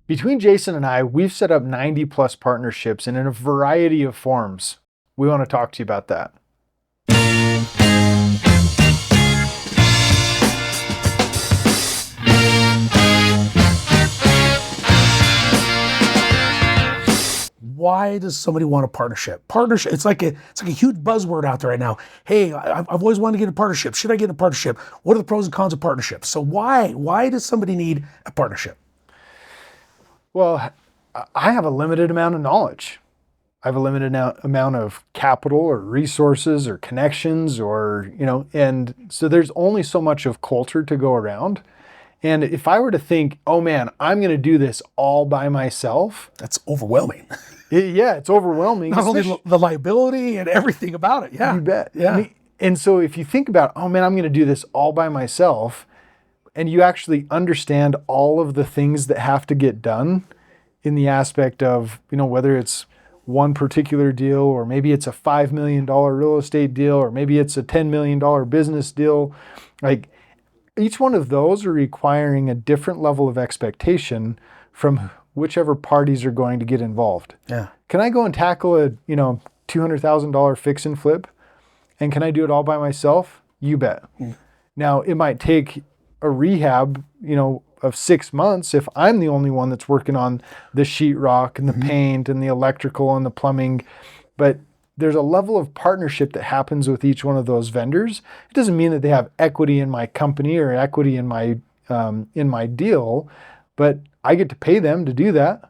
Between Jason and I, we've set up 90 plus partnerships and in a variety of forms. We want to talk to you about that. Why does somebody want a partnership? Partnership, it's like a huge buzzword out there right now. Hey, I've always wanted to get a partnership. Should I get a partnership? What are the pros and cons of partnerships? So why does somebody need a partnership? Well, I have a limited amount of knowledge. I have a limited amount of capital or resources or connections and so there's only so much of Colter to go around. And if I were to think, oh man, I'm going to do this all by myself. That's overwhelming. It's overwhelming. Not only the liability and everything about it. Yeah. You bet. Yeah. And so if you think about, oh man, I'm going to do this all by myself, and you actually understand all of the things that have to get done in the aspect of, whether it's one particular deal, or maybe it's a $5 million real estate deal, or maybe it's a $10 million business deal, like each one of those are requiring a different level of expectation from whichever parties are going to get involved. Yeah. Can I go and tackle a, $200,000 fix and flip? And can I do it all by myself? You bet. Now, it might take a rehab, of 6 months if I'm the only one that's working on the sheetrock and the paint and the electrical and the plumbing. But there's a level of partnership that happens with each one of those vendors. It doesn't mean that they have equity in my company or equity in my deal, but I get to pay them to do that.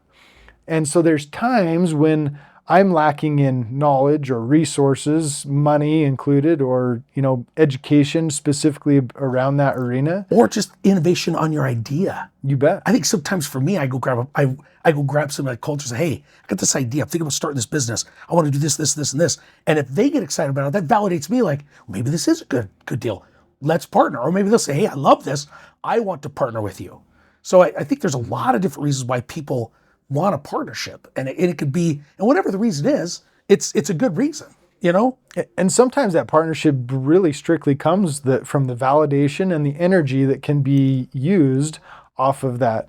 And so there's times when I'm lacking in knowledge or resources, money included, or, education specifically around that arena. Or just innovation on your idea. You bet. I think sometimes for me, I go grab somebody like Colter and say, hey, I got this idea. I'm thinking about starting this business. I want to do this, this, this, and this. And if they get excited about it, that validates me like, maybe this is a good deal. Let's partner. Or maybe they'll say, hey, I love this. I want to partner with you. So I think there's a lot of different reasons why people want a partnership, and it could be, and whatever the reason is, it's a good reason, And sometimes that partnership really strictly comes from the validation and the energy that can be used off of that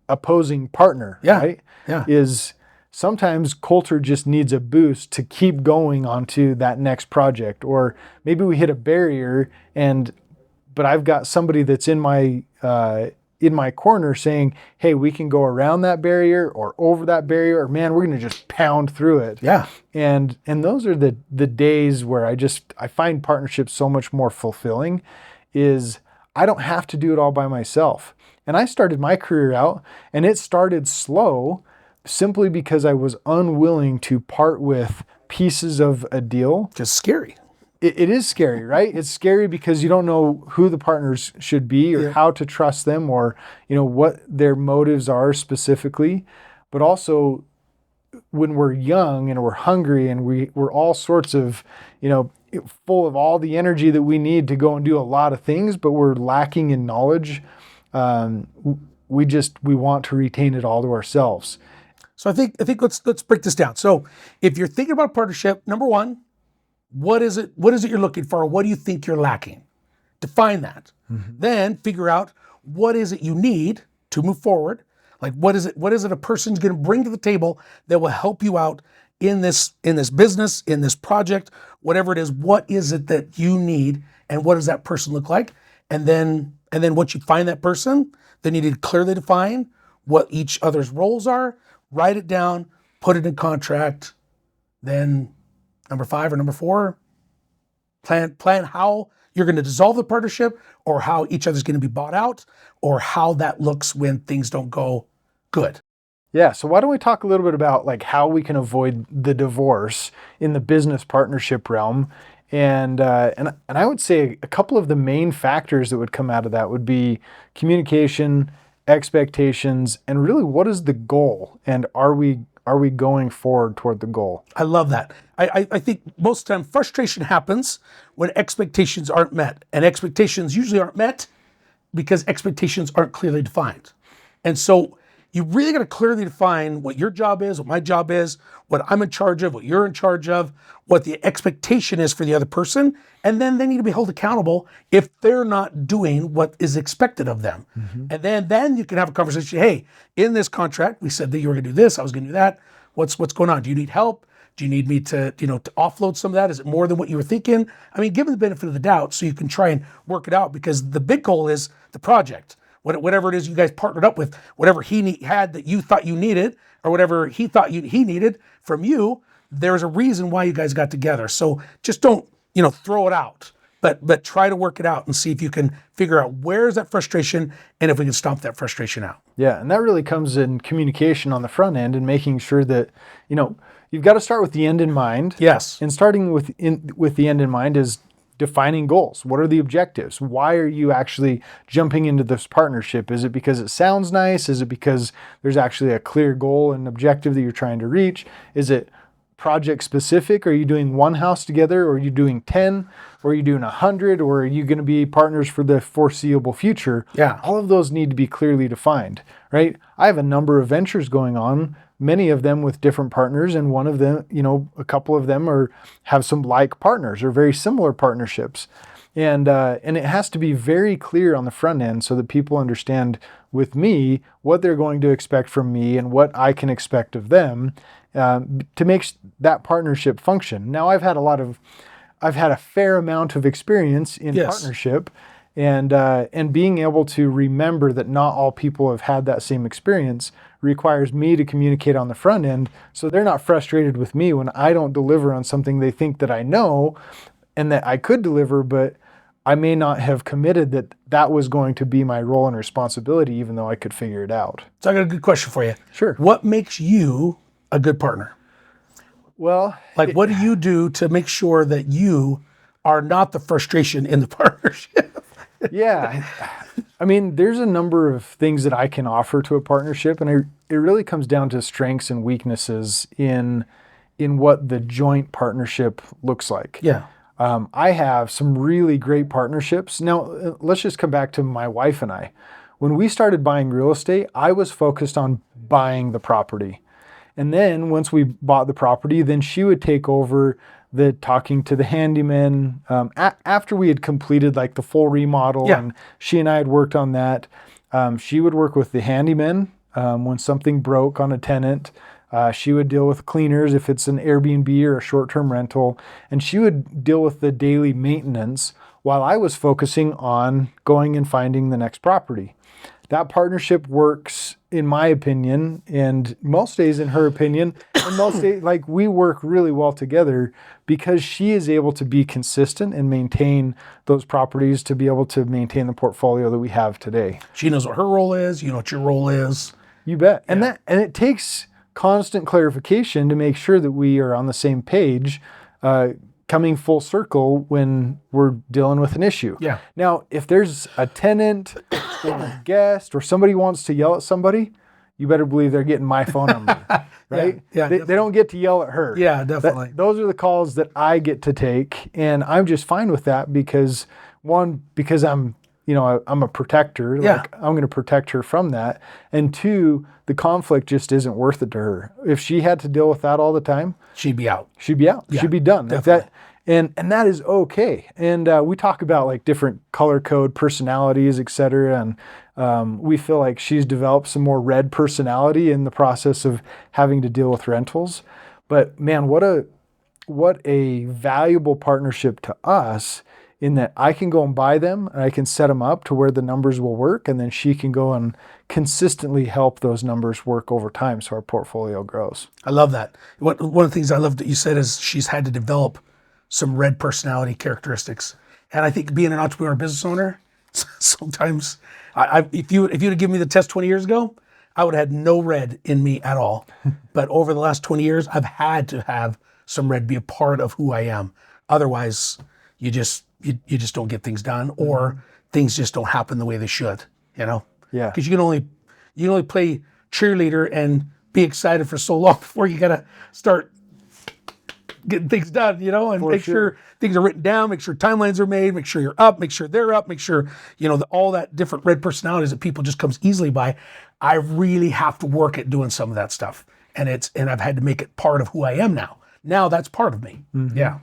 opposing partner. Yeah. Right? Yeah. Is sometimes Colter just needs a boost to keep going onto that next project, or maybe we hit a barrier, but I've got somebody that's in my corner saying, hey, we can go around that barrier or over that barrier, or man, we're going to just pound through it. Yeah. And those are the days where I find partnerships so much more fulfilling. Is I don't have to do it all by myself. And I started my career out, and it started slow simply because I was unwilling to part with pieces of a deal. Just scary. It is scary, right? It's scary because you don't know who the partners should be, or how to trust them, or what their motives are specifically. But also, when we're young and we're hungry and we're all sorts of full of all the energy that we need to go and do a lot of things, but we're lacking in knowledge. We want to retain it all to ourselves. So I think let's break this down. So if you're thinking about a partnership, number one, what is it you're looking for? What do you think you're lacking? Define that. Then figure out what is it you need to move forward. Like what is it a person's going to bring to the table that will help you out in this business, in this project, whatever it is. What is it that you need, and what does that person look like? And then once you find that person, then you need to clearly define what each other's roles are, write it down, put it in contract. Then number 5 or number 4, plan how you're going to dissolve the partnership, or how each other's going to be bought out, or how that looks when things don't go good. Yeah, so why don't we talk a little bit about like how we can avoid the divorce in the business partnership realm. And I would say a couple of the main factors that would come out of that would be communication, expectations, and really what is the goal, and are we going forward toward the goal? I love that. I think most of the time frustration happens when expectations aren't met, and expectations usually aren't met because expectations aren't clearly defined. And so you really got to clearly define what your job is, what my job is, what I'm in charge of, what you're in charge of, what the expectation is for the other person. And then they need to be held accountable if they're not doing what is expected of them. And then you can have a conversation. Hey, in this contract, we said that you were going to do this. I was going to do that. What's going on? Do you need help? Do you need me to offload some of that? Is it more than what you were thinking? I mean, give them the benefit of the doubt so you can try and work it out, because the big goal is the project. Whatever it is you guys partnered up with, whatever he had that you thought you needed, or whatever he thought he needed from you, there's a reason why you guys got together. So just don't, throw it out, but try to work it out and see if you can figure out where's that frustration and if we can stomp that frustration out. Yeah, and that really comes in communication on the front end and making sure that, you've got to start with the end in mind. Yes. And starting with the end in mind is defining goals. What are the objectives? Why are you actually jumping into this partnership? Is it because it sounds nice? Is it because there's actually a clear goal and objective that you're trying to reach? Is it project specific? Are you doing one house together, or are you doing 10, or are you doing 100, or are you going to be partners for the foreseeable future? Yeah. All of those need to be clearly defined, right? I have a number of ventures going on, many of them with different partners, and one of them, a couple of them have some like partners or very similar partnerships. And it has to be very clear on the front end so that people understand with me what they're going to expect from me and what I can expect of them, to make that partnership function. Now, I've had a fair amount of experience in partnership, and being able to remember that not all people have had that same experience requires me to communicate on the front end, so they're not frustrated with me when I don't deliver on something they think that I know and that I could deliver, but I may not have committed that was going to be my role and responsibility, even though I could figure it out. So I got a good question for you. Sure. What makes you a good partner? Well, what do you do to make sure that you are not the frustration in the partnership? Yeah. I mean, there's a number of things that I can offer to a partnership, and it really comes down to strengths and weaknesses in what the joint partnership looks like. Yeah. I have some really great partnerships. Now, let's just come back to my wife and I. When we started buying real estate, I was focused on buying the property. And then once we bought the property, then she would take over the talking to the handyman. After we had completed like the full remodel, and she and I had worked on that, she would work with the handyman when something broke on a tenant. She would deal with cleaners if it's an Airbnb or a short-term rental, and she would deal with the daily maintenance while I was focusing on going and finding the next property. That partnership works, in my opinion, and most days in her opinion, and most days, we work really well together because she is able to be consistent and maintain those properties to be able to maintain the portfolio that we have today. She knows what her role is. You know what your role is. You bet. And it takes constant clarification to make sure that we are on the same page, coming full circle when we're dealing with an issue. Yeah. Now, if there's a tenant or a guest or somebody wants to yell at somebody, you better believe they're getting my phone number, right? Yeah, they don't get to yell at her. Yeah, definitely. Those are the calls that I get to take, and I'm just fine with that because I'm a protector. I'm going to protect her from that. And two, the conflict just isn't worth it to her. If she had to deal with that all the time, she'd be out. She'd be out. Yeah, she'd be done. Definitely. And that is okay. And we talk about different color code personalities, et cetera. And we feel like she's developed some more red personality in the process of having to deal with rentals. But man, what a valuable partnership to us, in that I can go and buy them and I can set them up to where the numbers will work, and then she can go and consistently help those numbers work over time so our portfolio grows. I love that. One of the things I love that you said is she's had to develop some red personality characteristics. And I think being an entrepreneur, business owner, sometimes if you'd have given me the test 20 years ago, I would have had no red in me at all. But over the last 20 years, I've had to have some red be a part of who I am. Otherwise, you just don't get things done, or things just don't happen the way they should, Yeah. Because you can only play cheerleader and be excited for so long before you gotta start getting things done, and For make sure things are written down, make sure timelines are made, make sure you're up, make sure they're up, make sure, all that different red personalities that people just comes easily by. I really have to work at doing some of that stuff. And I've had to make it part of who I am now. Now that's part of me. Yeah.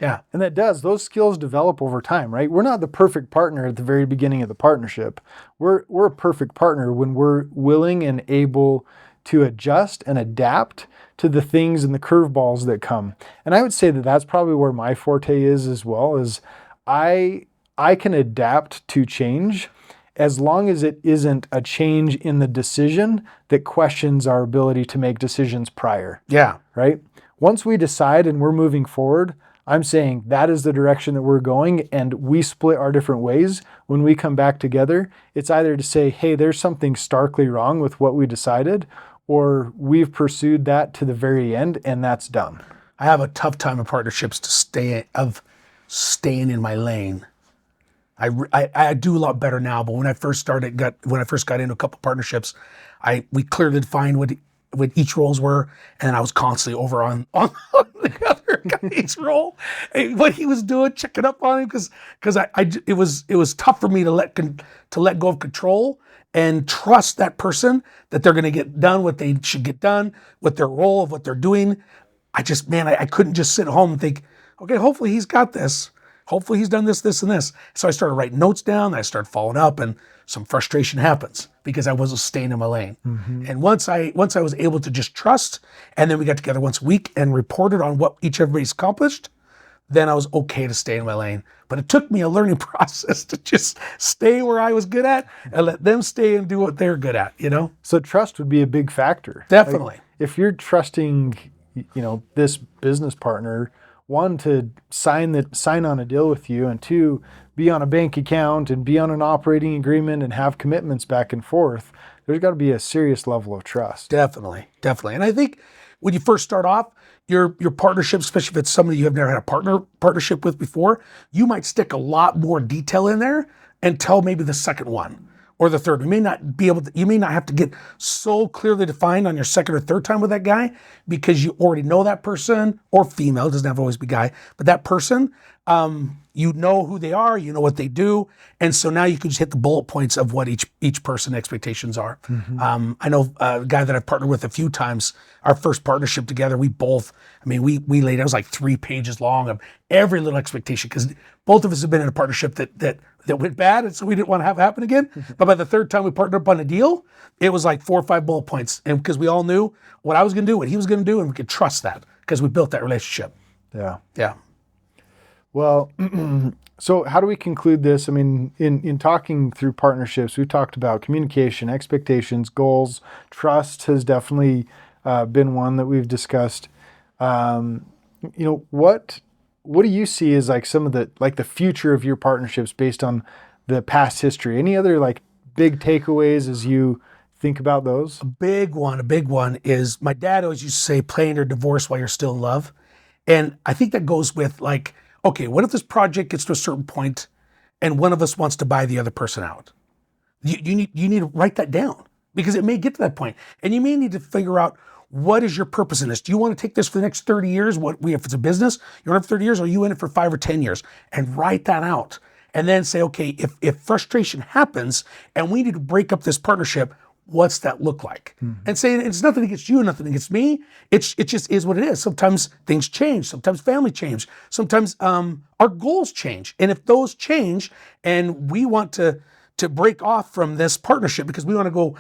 Yeah. And those skills develop over time, right? We're not the perfect partner at the very beginning of the partnership. We're a perfect partner when we're willing and able to adjust and adapt to the things and the curveballs that come. And I would say that that's probably where my forte is as well, is I can adapt to change as long as it isn't a change in the decision that questions our ability to make decisions prior. Yeah. Right? Once we decide and we're moving forward, I'm saying that is the direction that we're going, and we split our different ways. When we come back together, it's either to say, hey, there's something starkly wrong with what we decided, or we've pursued that to the very end and that's done. I have a tough time in partnerships staying in my lane. I do a lot better now, but when I first got into a couple partnerships, we clearly defined what each roles were, and I was constantly over on the other guy's role, and what he was doing, checking up on him, because it was tough for me to let go of control and trust that person that they're going to get done what they should get done with their role of what they're doing. I couldn't just sit at home and think, okay, hopefully he's got this. Hopefully he's done this, this, and this. So I started writing notes down. I started following up, and some frustration happens because I wasn't staying in my lane. Mm-hmm. And once I was able to just trust, and then we got together once a week and reported on what everybody's accomplished, then I was okay to stay in my lane. But it took me a learning process to just stay where I was good at and let them stay and do what they're good at, So trust would be a big factor. Definitely. Like, if you're trusting, this business partner, one, to sign on a deal with you, and two, be on a bank account and be on an operating agreement and have commitments back and forth, there's got to be a serious level of trust. Definitely. And I think when you first start off, your partnership, especially if it's somebody you have never had a partnership with before, you might stick a lot more detail in there until maybe the second one or the third. You may not have to get so clearly defined on your second or third time with that guy, because you already know that person, or female, it doesn't have to always be guy, but that person, you know who they are, you know what they do. And so now you can just hit the bullet points of what each person expectations are. Mm-hmm. I know a guy that I've partnered with a few times, our first partnership together, we laid, it was like 3 pages long of every little expectation, because both of us have been in a partnership that went bad, and so we didn't want to have it happen again. Mm-hmm. But by the third time we partnered up on a deal, it was like 4 or 5 bullet points. And because we all knew what I was going to do, what he was going to do, and we could trust that because we built that relationship. Yeah. Yeah. Well, so how do we conclude this? I mean, in talking through partnerships, we've talked about communication, expectations, goals. Trust has definitely been one that we've discussed. What do you see as like some of the future of your partnerships based on the past history? Any other like big takeaways as you think about those? A big one is, my dad always used to say, plan your divorce while you're still in love. And I think that goes with like, okay, what if this project gets to a certain point and one of us wants to buy the other person out? You need to write that down, because it may get to that point, and you may need to figure out, what is your purpose in this? Do you want to take this for the next 30 years? If it's a business, you're in it for 30 years, or are you in it for 5 or 10 years? And write that out. And then say, okay, if frustration happens and we need to break up this partnership, what's that look like? Mm-hmm. And say, it's nothing against you, nothing against me. It just is what it is. Sometimes things change. Sometimes family change. Sometimes our goals change. And if those change and we want to break off from this partnership because we want to go,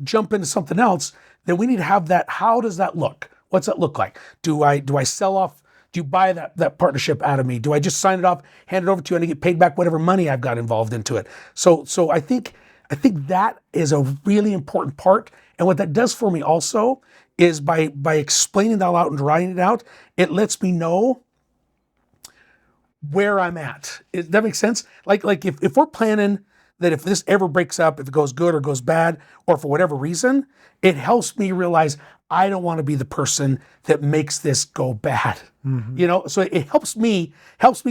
jump into something else, then we need to have that. How does that look? What's that look like? Do I sell off? Do you buy that partnership out of me? Do I just sign it off, hand it over to you, and I get paid back whatever money I've got involved into it? So I think that is a really important part. And what that does for me also is by explaining that out and writing it out, it lets me know where I'm at. Does that make sense? Like if we're planning that if this ever breaks up, if it goes good or goes bad, or for whatever reason, it helps me realize I don't want to be the person that makes this go bad. Mm-hmm. So it helps me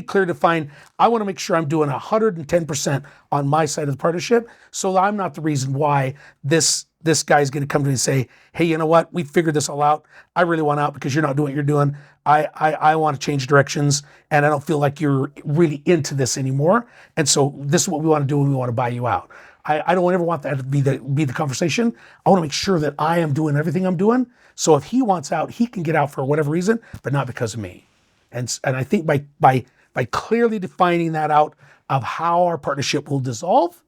clear define, I want to make sure I'm doing 110% on my side of the partnership, so I'm not the reason why this this guy's going to come to me and say, hey, you know what? We figured this all out. I really want out because you're not doing what you're doing. I want to change directions, and I don't feel like you're really into this anymore. And so this is what we want to do, and we want to buy you out. I don't ever want that to be the conversation. I want to make sure that I am doing everything I'm doing. So if he wants out, he can get out for whatever reason, but not because of me. And I think by clearly defining that out of how our partnership will dissolve,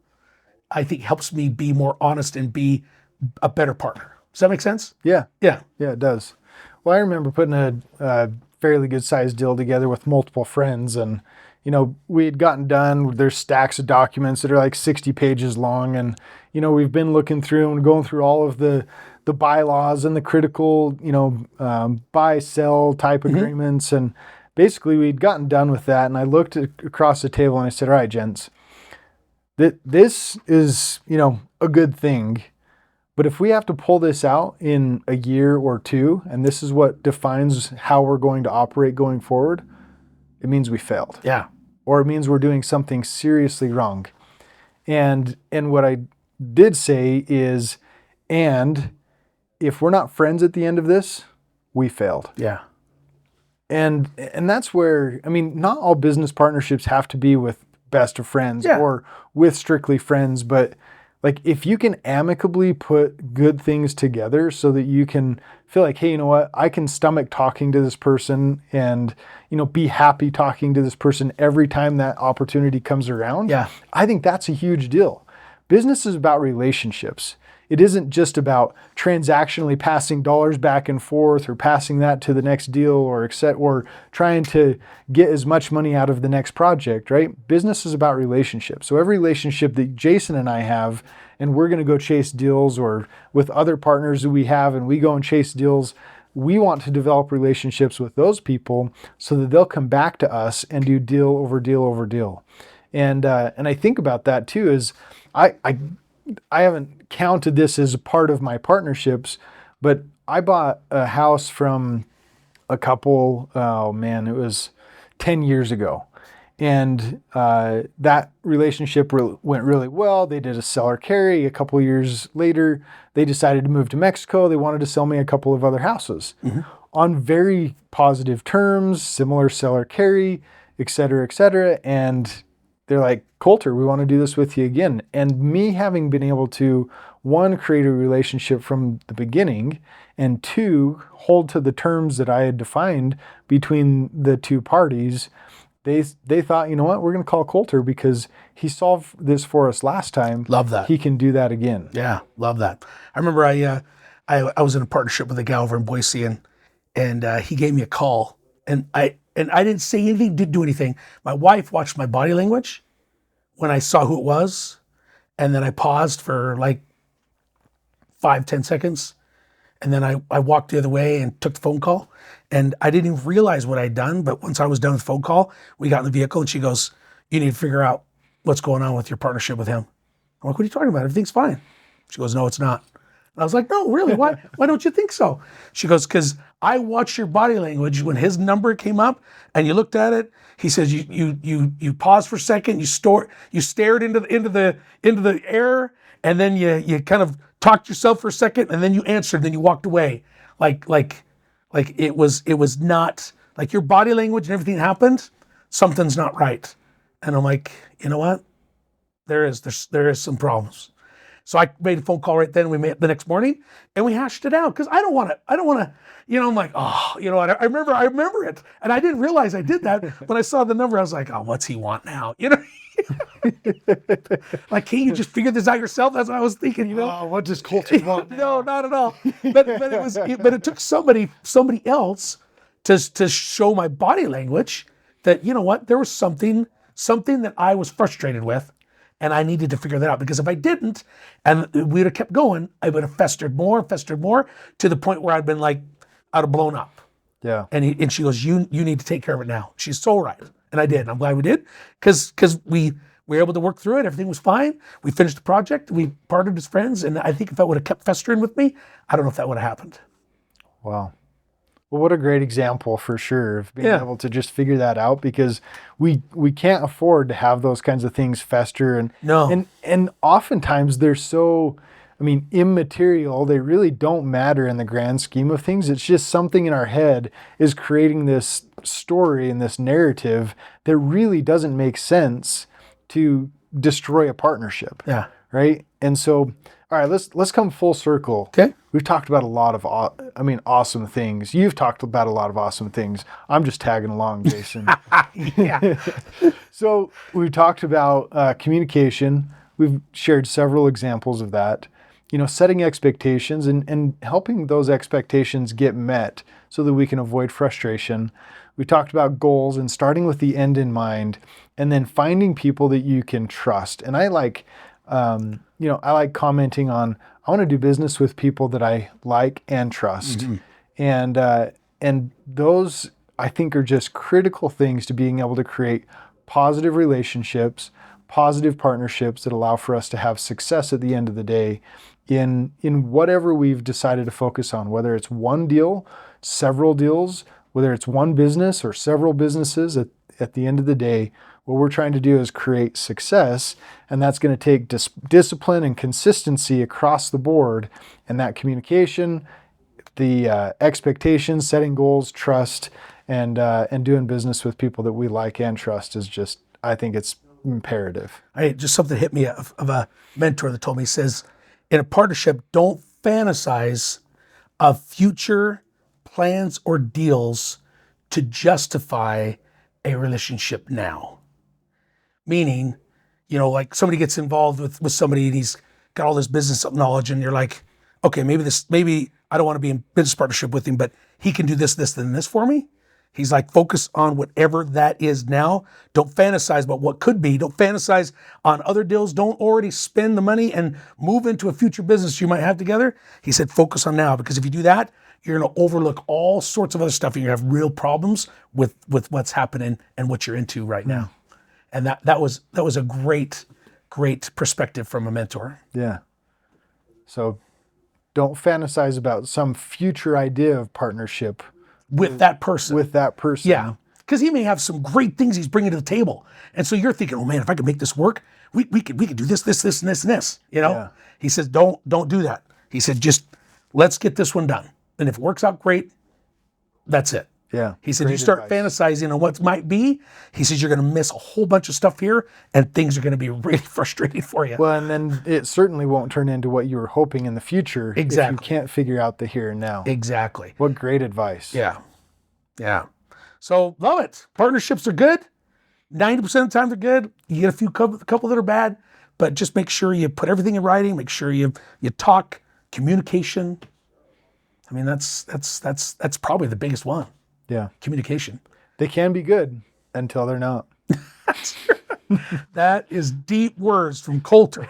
I think helps me be more honest and be a better partner. Does that make sense? Yeah. Yeah. Yeah, it does. Well, I remember putting a fairly good sized deal together with multiple friends, and we had gotten done. There's stacks of documents that are like 60 pages long, and we've been looking through and going through all of the bylaws and the critical buy sell type agreements, and basically we'd gotten done with that. And I looked across the table and I said, all right, gents, this is a good thing. But if we have to pull this out in a year or two, and this is what defines how we're going to operate going forward, it means we failed. Yeah. Or it means we're doing something seriously wrong. And what I did say is, and if we're not friends at the end of this, we failed. Yeah. And that's where, not all business partnerships have to be with best of friends or with strictly friends, but like if you can amicably put good things together so that you can feel like, hey, you know what, I can stomach talking to this person and, be happy talking to this person every time that opportunity comes around. Yeah. I think that's a huge deal. Business is about relationships. It isn't just about transactionally passing dollars back and forth or passing that to the next deal or trying to get as much money out of the next project, right? Business is about relationships. So every relationship that Jason and I have, and we're going to go chase deals, or with other partners that we have and we go and chase deals, we want to develop relationships with those people so that they'll come back to us and do deal over deal over deal. And I think about that too, is I haven't counted this as a part of my partnerships, but I bought a house from a couple, it was 10 years ago. And that relationship went really well. They did a seller carry. A couple years later, they decided to move to Mexico. They wanted to sell me a couple of other houses on very positive terms, similar seller carry, et cetera, et cetera. And they're like, Colter, we want to do this with you again. And me having been able to, one, create a relationship from the beginning, and two, hold to the terms that I had defined between the two parties, they thought, you know what, we're going to call Colter because he solved this for us last time. Love that. He can do that again. Yeah, love that. I remember I was in a partnership with a gal over in Boise, and he gave me a call, and I didn't say anything, didn't do anything. My wife watched my body language when I saw who it was, and then I paused for like 5-10 seconds, and then I walked the other way and took the phone call, and I didn't even realize what I'd done. But once I was done with the phone call, we got in the vehicle, and she goes, you need to figure out what's going on with your partnership with him. I'm like, what are you talking about? Everything's fine. She goes, no, it's not. And I was like, no, really? Why don't you think so? She goes, because I watched your body language when his number came up and you looked at it. He says you paused for a second, you stared into the air, and then you kind of talked to yourself for a second, and then you answered, then you walked away. Like it was not like your body language and everything happened, something's not right. And I'm like, you know what? There is some problems. So I made a phone call right then. We met the next morning and we hashed it out because I don't want to, I'm like, oh, I remember it. And I didn't realize I did that. When I saw the number, I was like, oh, what's he want now? Like, can't you just figure this out yourself? That's what I was thinking, Oh, what does Colter want now? No, not at all. But it took somebody else to show my body language that, you know what, there was something that I was frustrated with. And I needed to figure that out because if I didn't, and we'd have kept going, I would have festered more to the point where I'd have blown up. Yeah. And she goes, you need to take care of it now. She's so right. And I did. And I'm glad we did because we were able to work through it. Everything was fine. We finished the project. We parted as friends. And I think if I would have kept festering with me, I don't know if that would have happened. Wow. Well, what a great example for sure of being able to just figure that out, because we can't afford to have those kinds of things fester. And oftentimes they're so I mean, immaterial. They really don't matter in the grand scheme of things. It's just something in our head is creating this story and this narrative that really doesn't make sense to destroy a partnership. Yeah. Right. And so, all right, let's come full circle. Okay. We've talked about a lot of, awesome things. You've talked about a lot of awesome things. I'm just tagging along, Jason. Yeah. So we've talked about communication. We've shared several examples of that. Setting expectations and helping those expectations get met so that we can avoid frustration. We talked about goals and starting with the end in mind, and then finding people that you can trust. And I like commenting on, I want to do business with people that I like and trust. And those, I think, are just critical things to being able to create positive relationships, positive partnerships that allow for us to have success at the end of the day in whatever we've decided to focus on, whether it's one deal, several deals, whether it's one business or several businesses. At the end of the day, what we're trying to do is create success, and that's going to take discipline and consistency across the board. And that communication, the expectations, setting goals, trust, and doing business with people that we like and trust is just, I think it's imperative. Just something hit me of a mentor that told me, he says, in a partnership, don't fantasize of future plans or deals to justify a relationship now. Meaning, like somebody gets involved with somebody and he's got all this business knowledge, and you're like, okay, maybe I don't want to be in business partnership with him, but he can do this, and this for me. He's like, focus on whatever that is now. Don't fantasize about what could be. Don't fantasize on other deals. Don't already spend the money and move into a future business you might have together. He said, focus on now, because if you do that, you're going to overlook all sorts of other stuff, and you're going to have real problems with what's happening and what you're into right now. And that was a great perspective from a mentor. Yeah. So don't fantasize about some future idea of partnership with that person. Yeah. Because he may have some great things he's bringing to the table. And so you're thinking, oh man, if I could make this work, we could do this, and this. Yeah. He says, don't do that. He said, just let's get this one done. And if it works out great, that's it. Yeah. He said, you start fantasizing on what might be, he says, you're going to miss a whole bunch of stuff here, and things are going to be really frustrating for you. Well, and then it certainly won't turn into what you were hoping in the future. Exactly. If you can't figure out the here and now. Exactly. What great advice. Yeah. Yeah. So love it. Partnerships are good. 90% of the time they're good. You get a couple that are bad, but just make sure you put everything in writing. Make sure you talk, communication. I mean, that's probably the biggest one. Yeah. Communication. They can be good until they're not. That is deep words from Colter.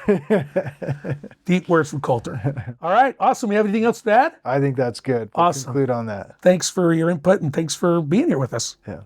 Deep words from Colter. All right. Awesome. You have anything else to add? I think that's good. We'll Awesome. conclude on that. Thanks for your input, and thanks for being here with us. Yeah.